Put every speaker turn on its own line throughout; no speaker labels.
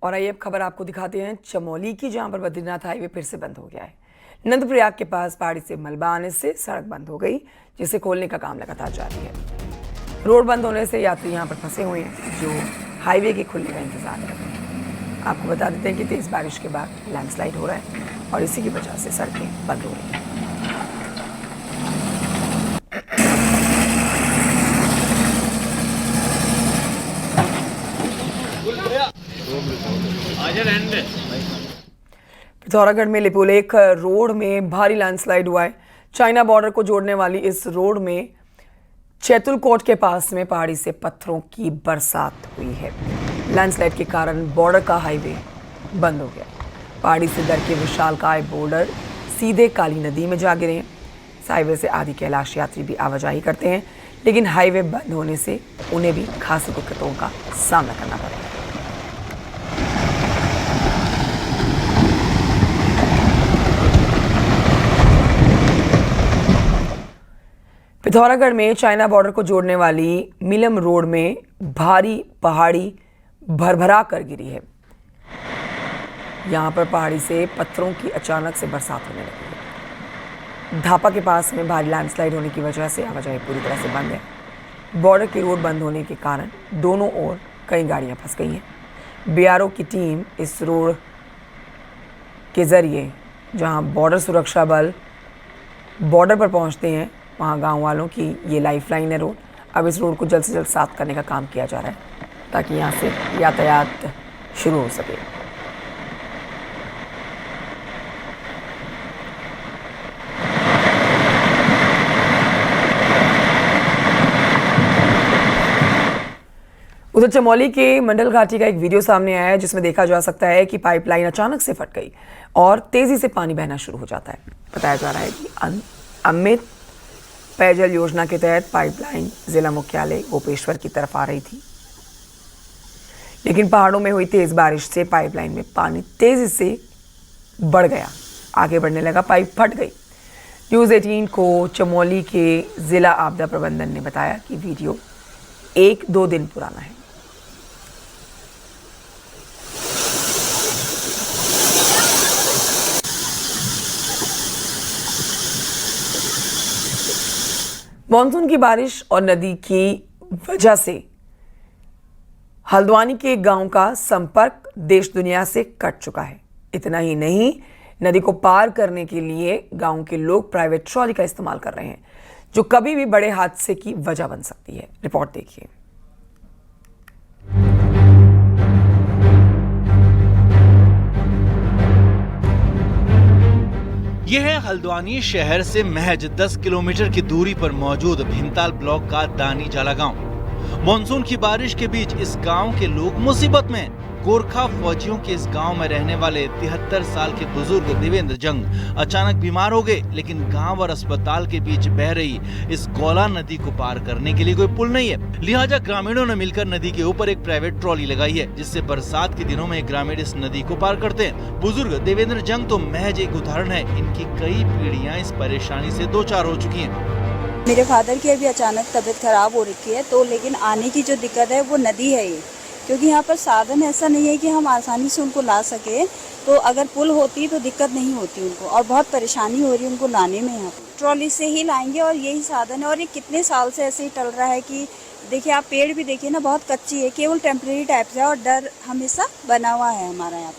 और आइए अब खबर आपको दिखाते हैं चमोली की, जहां पर बद्रीनाथ हाईवे फिर से बंद हो गया है। नंदप्रयाग के पास पहाड़ी से मलबा आने से सड़क बंद हो गई, जिसे खोलने का काम लगातार जारी है। रोड बंद होने से यात्री यहां पर फंसे हुए हैं, जो हाईवे के खुलने का इंतजार कर रहे हैं। आपको बता देते हैं कि तेज बारिश के बाद लैंडस्लाइड हो रहा है और इसी की वजह से सड़कें बंद हो रही हैं। पिथौरागढ़ में लिपुलेख रोड में भारी लैंडस्लाइड हुआ है। चाइना बॉर्डर को जोड़ने वाली इस रोड में चैतुलकोट के पास में पहाड़ी से पत्थरों की बरसात हुई है। लैंडस्लाइड के कारण बॉर्डर का हाईवे बंद हो गया। पहाड़ी से दर के विशालकाय बॉर्डर सीधे काली नदी में जा गिरे हैं। इस हाईवे से आदि कैलाश यात्री भी आवाजाही करते हैं, लेकिन हाईवे बंद होने से उन्हें भी खासी दिक्कतों का सामना करना पड़ा है। पिथौरागढ़ में चाइना बॉर्डर को जोड़ने वाली मिलम रोड में भारी पहाड़ी भरभरा कर गिरी है। यहां पर पहाड़ी से पत्थरों की अचानक से बरसात होने लगी है। धापा के पास में भारी लैंडस्लाइड होने की वजह से आवाजाही पूरी तरह से बंद है। बॉर्डर की रोड बंद होने के कारण दोनों ओर कई गाड़ियां फंस गई हैं। बीआरओ की टीम इस रोड के जरिए जहां बॉर्डर सुरक्षा बल बॉर्डर पर पहुंचते हैं, वहाँ गांव वालों की ये लाइफलाइन है रोड। अब इस रोड को जल्द से जल्द साफ करने का काम किया जा रहा है, ताकि यहाँ से यातायात शुरू हो सके। उधर चमोली के मंडल घाटी का एक वीडियो सामने आया है, जिसमें देखा जा सकता है कि पाइपलाइन अचानक से फट गई और तेजी से पानी बहना शुरू हो जाता है। बताया जा रहा है कि अमृत पेयजल योजना के तहत पाइपलाइन जिला मुख्यालय गोपेश्वर की तरफ आ रही थी, लेकिन पहाड़ों में हुई तेज बारिश से पाइपलाइन में पानी तेजी से बढ़ गया, आगे बढ़ने लगा, पाइप फट गई। न्यूज़ 18 को चमोली के जिला आपदा प्रबंधन ने बताया कि वीडियो 1-2 दिन पुराना है। मानसून की बारिश और नदी की वजह से हल्द्वानी के गांव का संपर्क देश दुनिया से कट चुका है। इतना ही नहीं, नदी को पार करने के लिए गांव के लोग प्राइवेट ट्रॉली का इस्तेमाल कर रहे हैं, जो कभी भी बड़े हादसे की वजह बन सकती है। रिपोर्ट देखिए।
यह है हल्द्वानी शहर से महज 10 किलोमीटर की दूरी पर मौजूद भीमताल ब्लॉक का दानी जाला गांव। मॉनसून की बारिश के बीच इस गांव के लोग मुसीबत में हैं। गोरखा फौजियों के इस गांव में रहने वाले 73 साल के बुजुर्ग देवेंद्र जंग अचानक बीमार हो गए, लेकिन गांव और अस्पताल के बीच बह रही इस गौला नदी को पार करने के लिए कोई पुल नहीं है। लिहाजा ग्रामीणों ने मिलकर नदी के ऊपर एक प्राइवेट ट्रॉली लगाई है, जिससे बरसात के दिनों में ग्रामीण इस नदी को पार करते हैं। बुजुर्ग देवेंद्र जंग तो महज एक उदाहरण है। इनकी कई पीढ़ियां इस परेशानी से दो चार हो चुकी हैं।
मेरे फादर की अभी अचानक तबीयत खराब हो रखी है, तो लेकिन आने की जो दिक्कत है वो नदी है ये, क्योंकि यहाँ पर साधन ऐसा नहीं है कि हम आसानी से उनको ला सके। तो अगर पुल होती तो दिक्कत नहीं होती उनको, और बहुत परेशानी हो रही है उनको लाने में। यहाँ पर ट्रॉली से ही लाएंगे और यही साधन है, और ये कितने साल से ऐसे ही टल रहा है कि देखिए आप पेड़ भी देखिए ना, बहुत कच्ची है, केवल टेम्परेरी टाइप से, और डर हमेशा बना हुआ है हमारा यहाँ।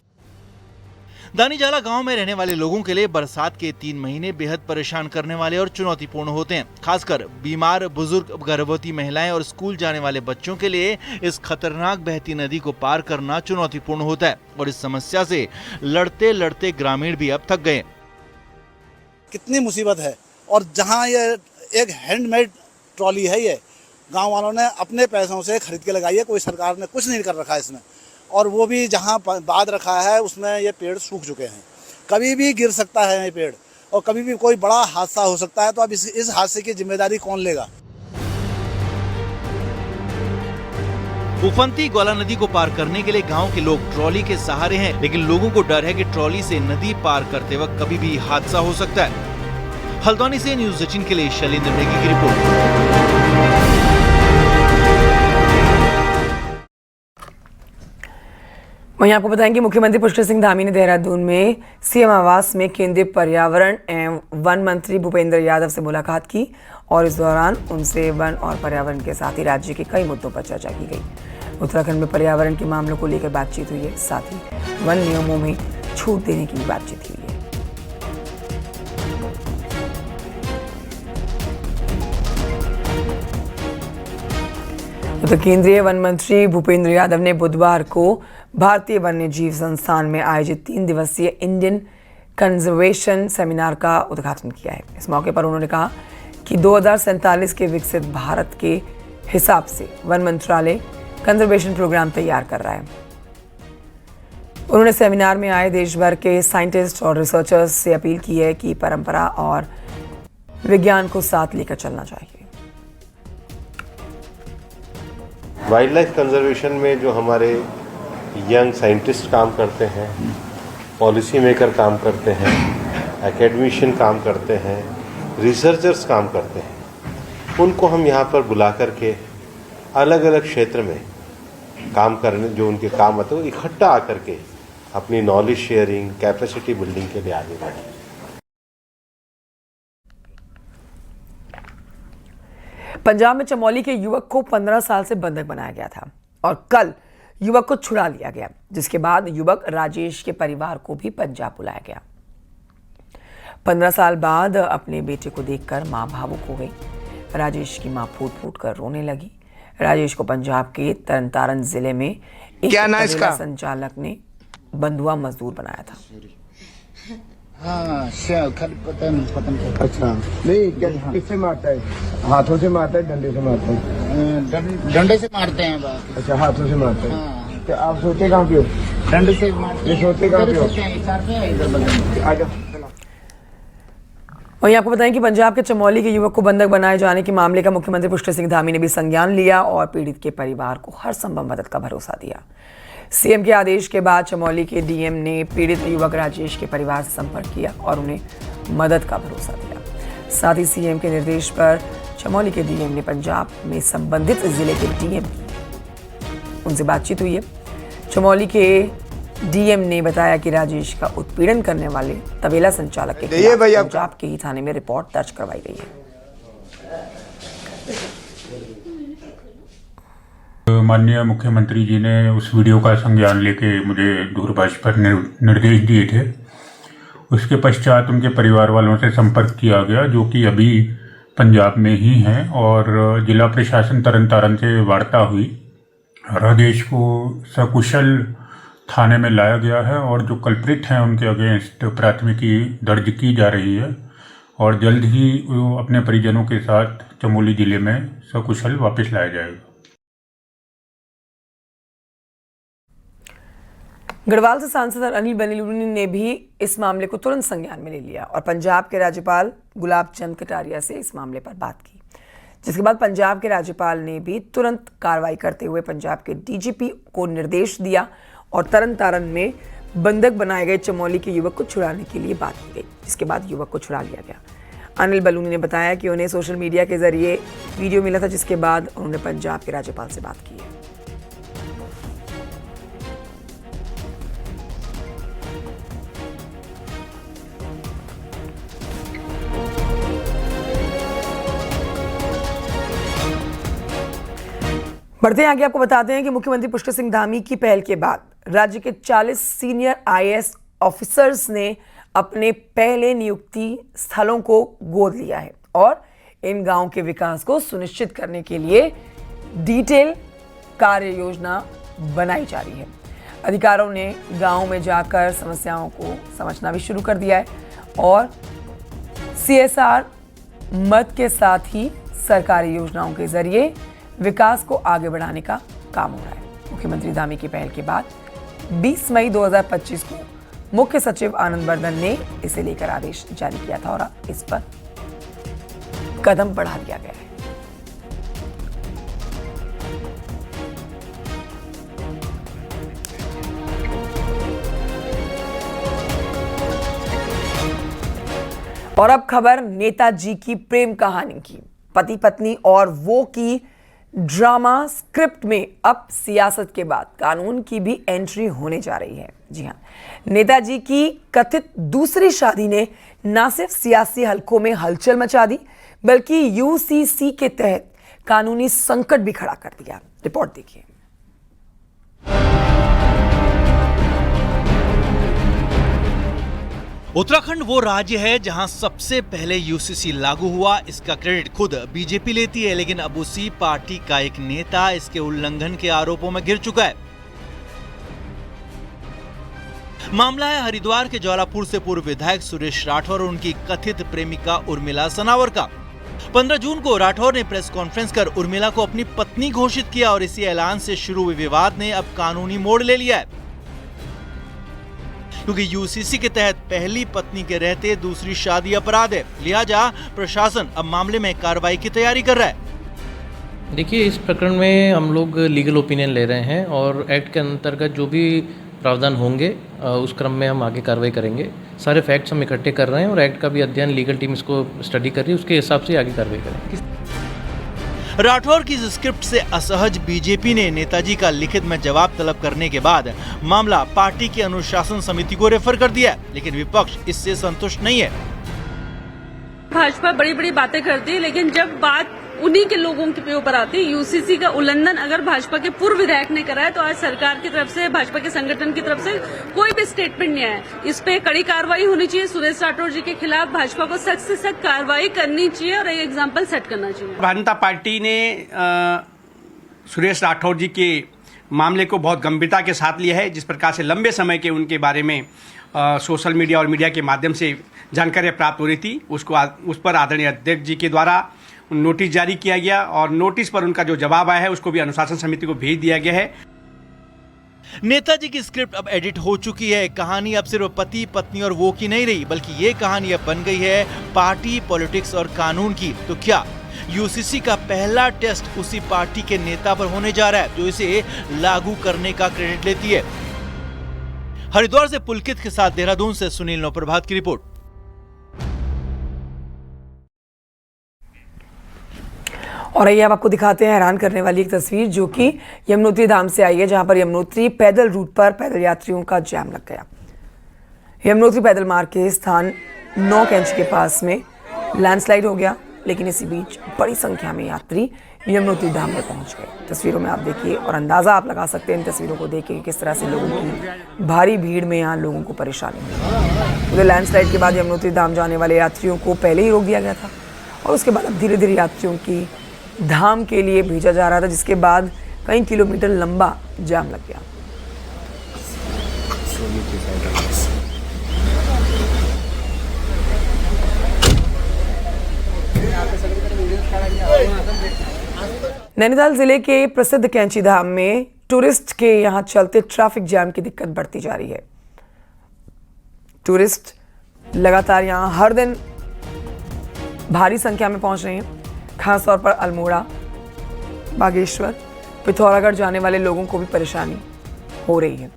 दानी जाला गांव में रहने वाले लोगों के लिए बरसात के 3 महीने बेहद परेशान करने वाले और चुनौतीपूर्ण होते हैं। खासकर बीमार बुजुर्ग, गर्भवती महिलाएं और स्कूल जाने वाले बच्चों के लिए इस खतरनाक बहती नदी को पार करना चुनौतीपूर्ण होता है, और इस समस्या से लड़ते लड़ते ग्रामीण भी अब थक गए।
कितनी मुसीबत है, और जहाँ ये एक हैंडमेड ट्रॉली है, ये गाँव वालों ने अपने पैसों से खरीद के लगाई है, कोई सरकार ने कुछ नहीं कर रखा है इसमें। और वो भी जहाँ बांध रखा है उसमें ये पेड़ सूख चुके हैं, कभी भी गिर सकता है ये पेड़, और कभी भी कोई बड़ा हादसा हो सकता है। तो अब इस हादसे की जिम्मेदारी कौन लेगा?
उफनती गौला नदी को पार करने के लिए गांव के लोग ट्रॉली के सहारे हैं, लेकिन लोगों को डर है कि ट्रॉली से नदी पार करते वक्त कभी भी हादसा हो सकता है। हल्द्वानी से न्यूज़ 18 के लिए शैलेंद्र नेगी की रिपोर्ट।
वहीं आपको बताएंगे मुख्यमंत्री पुष्कर सिंह धामी ने देहरादून में सीएम आवास में केंद्रीय पर्यावरण एवं वन मंत्री भूपेंद्र यादव से मुलाकात की और इस दौरान उनसे वन और पर्यावरण के साथ ही राज्य के कई मुद्दों पर चर्चा की गई। उत्तराखंड में पर्यावरण के मामलों को लेकर बातचीत हुई है, साथ ही वन नियमों में छूट देने की भी बातचीत हुई है। तो केंद्रीय वन मंत्री भूपेंद्र यादव ने बुधवार को भारतीय वन्य जीव संस्थान में आयोजित 3 दिवसीय इंडियन कंजर्वेशन सेमिनार का उद्घाटन किया है। इस मौके पर उन्होंने कहा कि 2047 के विकसित भारत के हिसाब से वन मंत्रालय कंजर्वेशन प्रोग्राम तैयार कर रहा है। उन्होंने सेमिनार में आए देश भर के साइंटिस्ट और रिसर्चर्स से अपील की है कि परंपरा और विज्ञान को साथ लेकर चलना चाहिए।
वाइल्ड लाइफ कंजर्वेशन में जो हमारे यंग साइंटिस्ट काम करते हैं, पॉलिसी मेकर काम करते हैं, एकेडमिशियन काम करते हैं, रिसर्चर्स काम करते हैं, उनको हम यहाँ पर बुला करके अलग अलग क्षेत्र में काम करने जो उनके काम आते हैं वो इकट्ठा आकर के अपनी नॉलेज शेयरिंग, कैपेसिटी बिल्डिंग के लिए आगे बढ़े।
पंजाब में चमोली के युवक को 15 साल से बंधक बनाया गया था और कल युवक को छुड़ा लिया गया, जिसके बाद युवक राजेश के परिवार को भी पंजाब बुलाया गया। 15 साल बाद अपने बेटे को देखकर मां भावुक हो गई। राजेश की मां फूट फूट कर रोने लगी। राजेश को पंजाब के तरनतारन जिले में एक तबेला संचालक ने बंधुआ मजदूर बनाया था।
हाँ, पता नहीं। अच्छा, नहीं किससे मारता है? हाथों से मारता है, डंडे से मारता है? डंडे से मारते हैं बात। अच्छा, हाथों से मारते हैं। हाँ। तो आप सोते कहाँ पे हो? डंडे से मारते हैं। सोते कहाँ पे हो?
वहीं आपको बताएं कि पंजाब के चमोली के युवक को बंधक बनाए जाने के मामले का मुख्यमंत्री पुष्कर सिंह धामी ने भी संज्ञान लिया और पीड़ित के परिवार को हर संभव मदद का भरोसा दिया। सीएम के आदेश के बाद चमोली के डीएम ने पीड़ित युवक राजेश के परिवार से संपर्क किया और उन्हें मदद का भरोसा दिया। साथ ही सीएम के निर्देश पर चमोली के डीएम ने पंजाब में संबंधित जिले के डीएम की उनसे बातचीत हुई है। चमोली के डीएम ने बताया कि राजेश का उत्पीड़न करने वाले तबेला संचालक के खिलाफ पंजाब के ही थाने में रिपोर्ट दर्ज करवाई गई है।
माननीय मुख्यमंत्री जी ने उस वीडियो का संज्ञान लेके मुझे दूरभाष पर निर्देश दिए थे। उसके पश्चात उनके परिवार वालों से संपर्क किया गया, जो कि अभी पंजाब में ही हैं, और जिला प्रशासन तरनतारन से वार्ता हुई। राजेश को सकुशल थाने में लाया गया है और जो कल्प्रिट हैं उनके अगेंस्ट प्राथमिकी दर्ज की जा रही है और जल्द ही वो अपने परिजनों के साथ चमोली जिले में सकुशल वापस लाया जाएगा।
गढ़वाल से सांसद अनिल बलूनी ने भी इस मामले को तुरंत संज्ञान में ले लिया और पंजाब के राज्यपाल गुलाब चंद कटारिया से इस मामले पर बात की, जिसके बाद पंजाब के राज्यपाल ने भी तुरंत कार्रवाई करते हुए पंजाब के डीजीपी को निर्देश दिया और तरनतारन में बंधक बनाए गए चमोली के युवक को छुड़ाने के लिए बात की गई, जिसके बाद युवक को छुड़ा लिया गया। अनिल बलूनी ने बताया कि उन्हें सोशल मीडिया के जरिए वीडियो मिला था, जिसके बाद उन्होंने पंजाब के राज्यपाल से बात की है। बढ़ते हैं आगे, आपको बताते हैं कि मुख्यमंत्री पुष्कर सिंह धामी की पहल के बाद राज्य के 40 सीनियर आईएएस ऑफिसर्स ने अपने पहले नियुक्ति स्थलों को गोद लिया है और इन गांवों के विकास को सुनिश्चित करने के लिए डिटेल कार्य योजना बनाई जा रही है। अधिकारियों ने गांव में जाकर समस्याओं को समझना भी शुरू कर दिया है और CSR मद के साथ ही सरकारी योजनाओं के जरिए विकास को आगे बढ़ाने का काम हो रहा है। मुख्यमंत्री धामी की पहल के बाद 20 मई 2025 को मुख्य सचिव आनंद वर्धन ने इसे लेकर आदेश जारी किया था और इस पर कदम बढ़ा दिया गया है। और अब खबर नेताजी की प्रेम कहानी की। पति पत्नी और वो की ड्रामा स्क्रिप्ट में अब सियासत के बाद कानून की भी एंट्री होने जा रही है। जी हां, नेताजी की कथित दूसरी शादी ने न सिर्फ सियासी हलकों में हलचल मचा दी, बल्कि यूसीसी के तहत कानूनी संकट भी खड़ा कर दिया। रिपोर्ट देखिए।
उत्तराखंड वो राज्य है जहां सबसे पहले यूसीसी लागू हुआ। इसका क्रेडिट खुद बीजेपी लेती है, लेकिन अब उसी पार्टी का एक नेता इसके उल्लंघन के आरोपों में घिर चुका है। मामला है हरिद्वार के ज्वालापुर से पूर्व विधायक सुरेश राठौर और उनकी कथित प्रेमिका उर्मिला सनावर का। 15 जून को राठौर ने प्रेस कॉन्फ्रेंस कर उर्मिला को अपनी पत्नी घोषित किया और इसी ऐलान से शुरू हुए विवाद ने अब कानूनी मोड़ ले लिया है, क्योंकि यूसीसी के तहत पहली पत्नी के रहते दूसरी शादी अपराध है। लिहाजा प्रशासन अब मामले में कार्रवाई की तैयारी कर रहा है।
देखिए, इस प्रकरण में हम लोग लीगल ओपिनियन ले रहे हैं और एक्ट के अंतर्गत जो भी प्रावधान होंगे उस क्रम में हम आगे कार्रवाई करेंगे। सारे फैक्ट्स हम इकट्ठे कर रहे हैं और एक्ट का भी अध्ययन लीगल टीम इसको स्टडी कर रही है, उसके हिसाब से आगे कार्रवाई करेंगे।
राठौर की स्क्रिप्ट से असहज बीजेपी ने नेताजी का लिखित में जवाब तलब करने के बाद मामला पार्टी की अनुशासन समिति को रेफर कर दिया, लेकिन विपक्ष इससे संतुष्ट नहीं है।
भाजपा बड़ी बड़ी बातें करती है, लेकिन जब बात उन्हीं के लोगों के ऊपर आती है, यूसीसी का उल्लंघन अगर भाजपा के पूर्व विधायक ने करा है, तो आज सरकार की तरफ से, भाजपा के संगठन की तरफ से कोई भी स्टेटमेंट नहीं आया। इस पे कड़ी कार्रवाई होनी चाहिए। सुरेश राठौर जी के खिलाफ भाजपा को सख्त से सख्त कार्रवाई करनी चाहिए और एक एग्जाम्पल सेट करना चाहिए।
भारतीय जनता पार्टी ने सुरेश राठौर जी के मामले को बहुत गंभीरता के साथ लिया है। जिस प्रकार से लंबे समय के उनके बारे में सोशल मीडिया और मीडिया के माध्यम से जानकारियाँ प्राप्त हो रही थी, उस पर आदरणीय अध्यक्ष जी के द्वारा नोटिस जारी किया गया और नोटिस पर उनका जो जवाब आया है उसको भी अनुशासन समिति को भेज दिया गया है।
नेताजी की स्क्रिप्ट अब एडिट हो चुकी है। कहानी अब सिर्फ पति पत्नी और वो की नहीं रही, बल्कि ये कहानी अब बन गई है पार्टी, पॉलिटिक्स और कानून की। तो क्या यूसीसी का पहला टेस्ट उसी पार्टी के नेता पर होने जा रहा है जो इसे लागू करने का क्रेडिट लेती है? हरिद्वार से पुलकित के साथ देहरादून से सुनील नौप्रभात की रिपोर्ट।
और आइए अब आपको दिखाते हैं हैरान करने वाली एक तस्वीर जो कि यमुनोत्री धाम से आई है, जहां पर यमुनोत्री पैदल रूट पर पैदल यात्रियों का जाम लग गया। यमुनोत्री पैदल मार्ग के स्थान 9 कैंची के पास में लैंडस्लाइड हो गया, लेकिन इसी बीच बड़ी संख्या में यात्री यमुनोत्री धाम पर पहुंच गए। तस्वीरों में आप देखिए और अंदाजा आप लगा सकते हैं इन तस्वीरों को देख के किस तरह से लोगों की भारी भीड़ में यहाँ लोगों को परेशानी हुई। पूरे लैंडस्लाइड के बाद यमुनोत्री धाम जाने वाले यात्रियों को पहले ही रोक दिया गया था और उसके बाद अब धीरे धीरे यात्रियों की धाम के लिए भेजा जा रहा था, जिसके बाद कई किलोमीटर लंबा जाम लग गया। नैनीताल जिले के प्रसिद्ध कैंची धाम में टूरिस्ट के यहां चलते ट्रैफिक जाम की दिक्कत बढ़ती जा रही है। टूरिस्ट लगातार यहां हर दिन भारी संख्या में पहुंच रहे हैं। खासतौर पर अल्मोड़ा, बागेश्वर, पिथौरागढ़ जाने वाले लोगों को भी परेशानी हो रही है।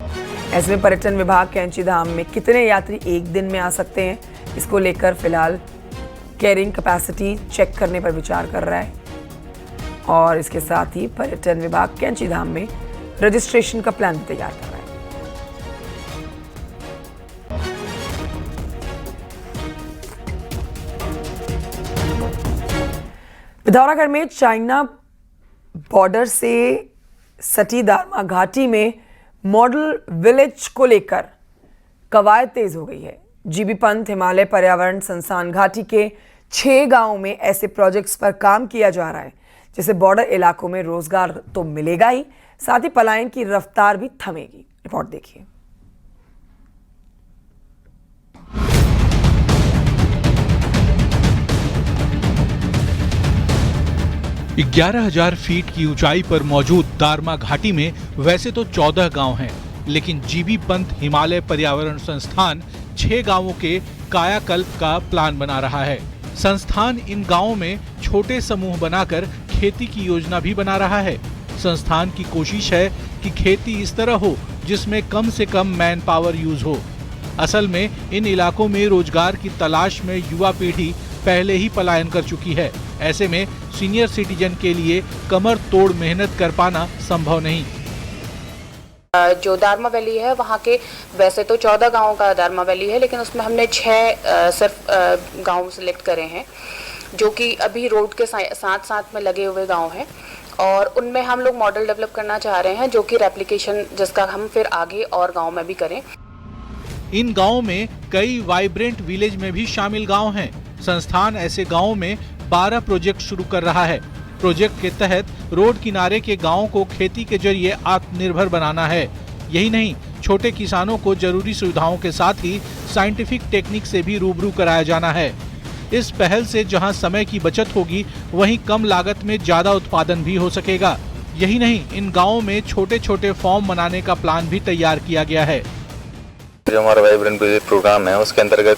ऐसे में पर्यटन विभाग कैंची धाम में कितने यात्री एक दिन में आ सकते हैं, इसको लेकर फिलहाल कैरिंग कैपेसिटी चेक करने पर विचार कर रहा है और इसके साथ ही पर्यटन विभाग कैंची धाम में रजिस्ट्रेशन का प्लान तैयार कर रहा है। पिथौरागढ़ में चाइना बॉर्डर से सटी दारमा घाटी में मॉडल विलेज को लेकर कवायद तेज हो गई है। जीबी पंत हिमालय पर्यावरण संस्थान घाटी के 6 गांवों में ऐसे प्रोजेक्ट्स पर काम किया जा रहा है, जिससे बॉर्डर इलाकों में रोजगार तो मिलेगा ही, साथ ही पलायन की रफ्तार भी थमेगी। रिपोर्ट देखिए।
11,000 फीट की ऊंचाई पर मौजूद दारमा घाटी में वैसे तो 14 गांव हैं, लेकिन जीबी पंत हिमालय पर्यावरण संस्थान 6 गांवों के कायाकल्प का प्लान बना रहा है। संस्थान इन गांवों में छोटे समूह बनाकर खेती की योजना भी बना रहा है। संस्थान की कोशिश है कि खेती इस तरह हो जिसमें कम से कम मैन पावर यूज हो। असल में इन इलाकों में रोजगार की तलाश में युवा पीढ़ी पहले ही पलायन कर चुकी है। ऐसे में सीनियर सिटीजन के लिए कमर तोड़ मेहनत कर पाना संभव नहीं।
जो दारमा वैली है वहाँ के वैसे तो 14 गाँव का दारमा वैली है, लेकिन उसमें हमने 6 सिर्फ गाँव सिलेक्ट करे हैं जो कि अभी रोड के साथ साथ में लगे हुए गाँव हैं, और उनमें हम लोग मॉडल डेवलप करना चाह रहे हैं जो कि रेप्लिकेशन जिसका हम फिर आगे और गाँव में भी करें।
इन गाँव में कई वाइब्रेंट विलेज में भी शामिल गाँव हैं। संस्थान ऐसे गाँव में 12 प्रोजेक्ट शुरू कर रहा है। प्रोजेक्ट के तहत रोड किनारे के गांवों को खेती के जरिए आत्मनिर्भर बनाना है। यही नहीं, छोटे किसानों को जरूरी सुविधाओं के साथ ही साइंटिफिक टेक्निक से भी रूबरू कराया जाना है। इस पहल से जहां समय की बचत होगी, वहीं कम लागत में ज्यादा उत्पादन भी हो सकेगा। यही नहीं, इन गाँवों में छोटे छोटे फार्म बनाने का प्लान भी तैयार किया गया है।
जो हमारा वाइब्रेंट विलेज प्रोग्राम है उसके अंतर्गत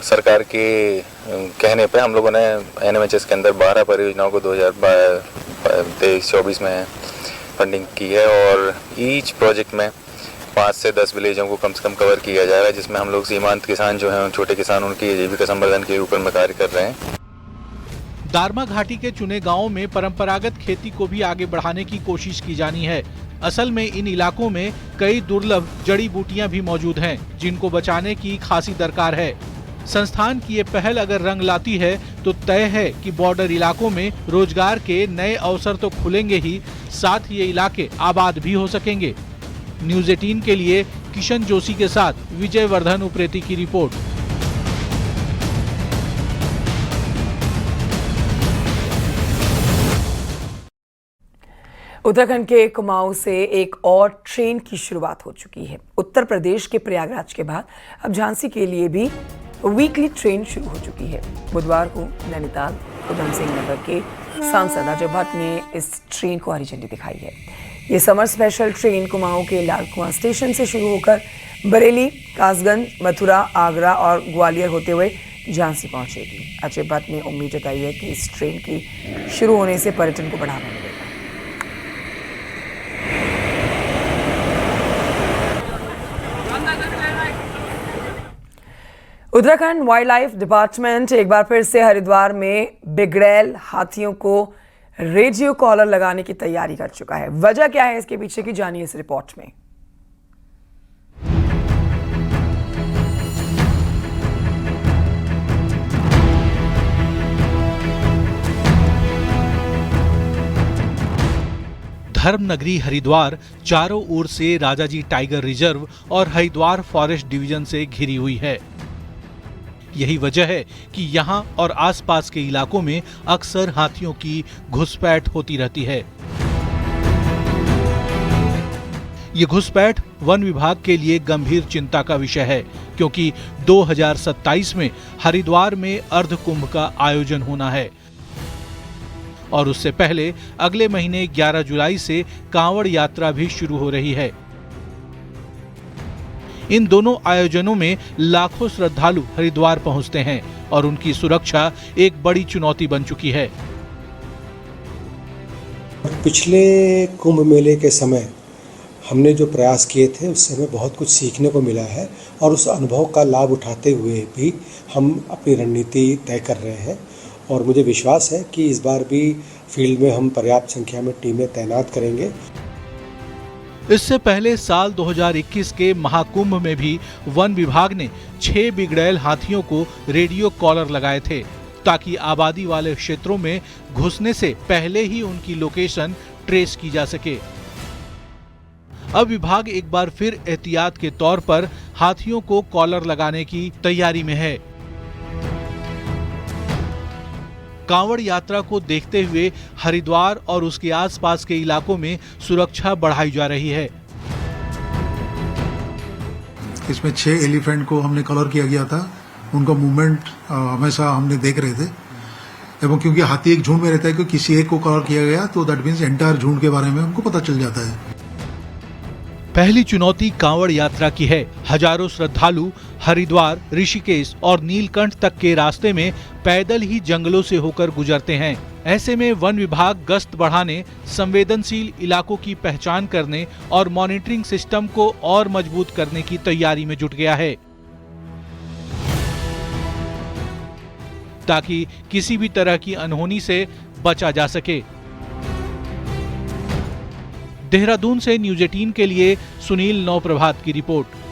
सरकार के कहने पे हम लोगों ने NMHS के अंदर 12 परियोजनाओं को 2023-24 में फंडिंग की है, और ईच प्रोजेक्ट में 5 से 10 विलेजों को कम से कम कवर किया जाएगा, जिसमें हम लोग सीमांत किसान जो हैं, छोटे किसान, उनकी जीविका संवर्धन के ऊपर में कार्य कर रहे हैं।
दारमा घाटी के चुने गांवों में परंपरागत खेती को भी आगे बढ़ाने की कोशिश की जानी है। असल में इन इलाकों में कई दुर्लभ जड़ी बूटियां भी मौजूद हैं, जिनको बचाने की खासी दरकार है। संस्थान की ये पहल अगर रंग लाती है तो तय है कि बॉर्डर इलाकों में रोजगार के नए अवसर तो खुलेंगे ही, साथ ही ये इलाके आबाद भी हो सकेंगे। न्यूज़ 18 के लिए किशन जोशी के साथ विजय वर्धन उप्रेती की रिपोर्ट।
उत्तराखंड के कुमाऊं से एक और ट्रेन की शुरुआत हो चुकी है। उत्तर प्रदेश के प्रयागराज के बाद अब झांसी के लिए भी वीकली ट्रेन शुरू हो चुकी है। बुधवार को नैनीताल उधम सिंह नगर के सांसद अजय भट्ट ने इस ट्रेन को हरी झंडी दिखाई है। ये समर स्पेशल ट्रेन कुमाऊं के लाल कुआं स्टेशन से शुरू होकर बरेली, कासगंज, मथुरा, आगरा और ग्वालियर होते हुए झांसी पहुंचेगी। अजय भट्ट ने उम्मीद जताई है कि इस ट्रेन की शुरू होने से पर्यटन को बढ़ावा मिलेगा। उत्तराखंड वाइल्ड लाइफ डिपार्टमेंट एक बार फिर से हरिद्वार में बिगड़ैल हाथियों को रेडियो कॉलर लगाने की तैयारी कर चुका है। वजह क्या है इसके पीछे की, जानिए इस रिपोर्ट में।
धर्म नगरी हरिद्वार चारों ओर से राजाजी टाइगर रिजर्व और हरिद्वार फॉरेस्ट डिवीजन से घिरी हुई है। यही वजह है कि यहाँ और आसपास के इलाकों में अक्सर हाथियों की घुसपैठ होती रहती है। ये घुसपैठ वन विभाग के लिए गंभीर चिंता का विषय है, क्योंकि 2027 में हरिद्वार में अर्ध कुंभ का आयोजन होना है और उससे पहले अगले महीने 11 जुलाई से कांवड़ यात्रा भी शुरू हो रही है। इन दोनों आयोजनों में लाखों श्रद्धालु हरिद्वार पहुंचते हैं और उनकी सुरक्षा एक बड़ी चुनौती बन चुकी है।
पिछले कुंभ मेले के समय हमने जो प्रयास किए थे उससे हमें बहुत कुछ सीखने को मिला है, और उस अनुभव का लाभ उठाते हुए भी हम अपनी रणनीति तय कर रहे हैं। और मुझे विश्वास है कि इस बार भी फील्ड में हम पर्याप्त संख्या में टीमें तैनात करेंगे।
इससे पहले साल 2021 के महाकुंभ में भी वन विभाग ने 6 बिगड़ैल हाथियों को रेडियो कॉलर लगाए थे, ताकि आबादी वाले क्षेत्रों में घुसने से पहले ही उनकी लोकेशन ट्रेस की जा सके। अब विभाग एक बार फिर एहतियात के तौर पर हाथियों को कॉलर लगाने की तैयारी में है। कांवड़ यात्रा को देखते हुए हरिद्वार और उसके आसपास के इलाकों में सुरक्षा बढ़ाई जा रही है।
इसमें 6 एलिफेंट को हमने कलर किया गया था। उनका मूवमेंट हमेशा हमने देख रहे थे, एवं क्योंकि हाथी एक झुंड में रहता है कि किसी एक को कलर किया गया तो दैट मीन्स एंटायर झुंड के बारे में हमको पता चल जाता है।
पहली चुनौती कांवड़ यात्रा की है। हजारों श्रद्धालु हरिद्वार, ऋषिकेश और नीलकंठ तक के रास्ते में पैदल ही जंगलों से होकर गुजरते हैं। ऐसे में वन विभाग गश्त बढ़ाने, संवेदनशील इलाकों की पहचान करने और मॉनिटरिंग सिस्टम को और मजबूत करने की तैयारी में जुट गया है। ताकि किसी भी तरह की अनहोनी से बचा जा सके। देहरादून से न्यूज़ 18 के लिए सुनील नौप्रभात की रिपोर्ट।